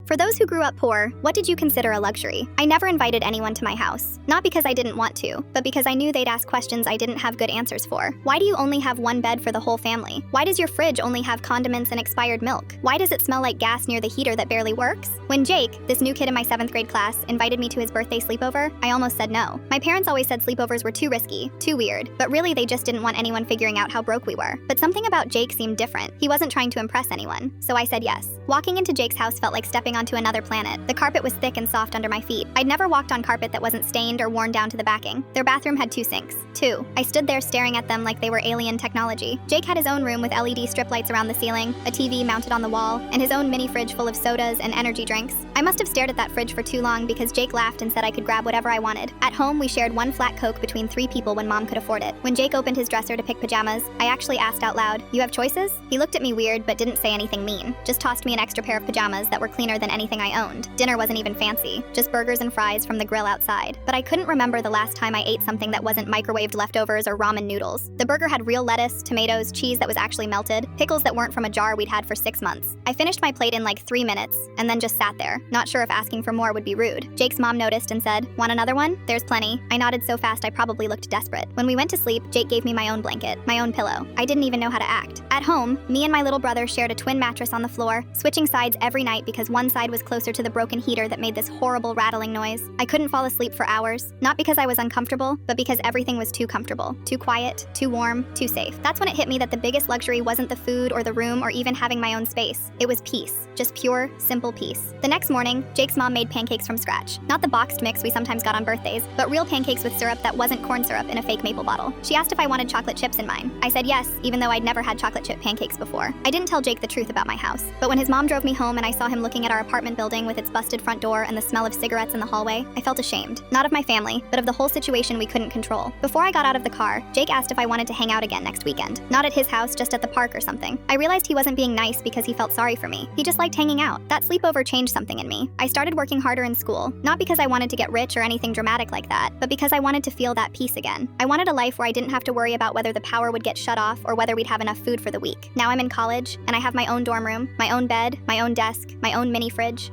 For those who grew up poor, what did you consider a luxury? I never invited anyone to my house. Not because I didn't want to, but because I knew they'd ask questions I didn't have good answers for. Why do you only have one bed for the whole family? Why does your fridge only have condiments and expired milk? Why does it smell like gas near the heater that barely works? When Jake, this new kid in my 7th grade class, invited me to his birthday sleepover, I almost said no. My parents always said sleepovers were too risky, too weird, but really they just didn't want anyone figuring out how broke we were. But something about Jake seemed different. He wasn't trying to impress anyone, so I said yes. Walking into Jake's house felt like stepping onto another planet. The carpet was thick and soft under my feet. I'd never walked on carpet that wasn't stained or worn down to the backing. Their bathroom had 2 sinks. 2. I stood there staring at them like they were alien technology. Jake had his own room with LED strip lights around the ceiling, a TV mounted on the wall, and his own mini fridge full of sodas and energy drinks. I must have stared at that fridge for too long because Jake laughed and said I could grab whatever I wanted. At home, we shared one flat Coke between 3 people when Mom could afford it. When Jake opened his dresser to pick pajamas, I actually asked out loud, "You have choices?" He looked at me weird but didn't say anything mean, just tossed me an extra pair of pajamas that were cleaner than anything I owned. Dinner wasn't even fancy, just burgers and fries from the grill outside. But I couldn't remember the last time I ate something that wasn't microwaved leftovers or ramen noodles. The burger had real lettuce, tomatoes, cheese that was actually melted, pickles that weren't from a jar we'd had for 6 months. I finished my plate in like 3 minutes, and then just sat there, not sure if asking for more would be rude. Jake's mom noticed and said, "Want another one? There's plenty." I nodded so fast I probably looked desperate. When we went to sleep, Jake gave me my own blanket, my own pillow. I didn't even know how to act. At home, me and my little brother shared a twin mattress on the floor, switching sides every night because one side was closer to the broken heater that made this horrible rattling noise. I couldn't fall asleep for hours, not because I was uncomfortable, but because everything was too comfortable, too quiet, too warm, too safe. That's when it hit me that the biggest luxury wasn't the food or the room or even having my own space. It was peace, just pure, simple peace. The next morning, Jake's mom made pancakes from scratch. Not the boxed mix we sometimes got on birthdays, but real pancakes with syrup that wasn't corn syrup in a fake maple bottle. She asked if I wanted chocolate chips in mine. I said yes, even though I'd never had chocolate chip pancakes before. I didn't tell Jake the truth about my house, but when his mom drove me home and I saw him looking at our apartment building with its busted front door and the smell of cigarettes in the hallway, I felt ashamed. Not of my family, but of the whole situation we couldn't control. Before I got out of the car, Jake asked if I wanted to hang out again next weekend. Not at his house, just at the park or something. I realized he wasn't being nice because he felt sorry for me. He just liked hanging out. That sleepover changed something in me. I started working harder in school, not because I wanted to get rich or anything dramatic like that, but because I wanted to feel that peace again. I wanted a life where I didn't have to worry about whether the power would get shut off or whether we'd have enough food for the week. Now I'm in college, and I have my own dorm room, my own bed, my own desk, my own mini fridge.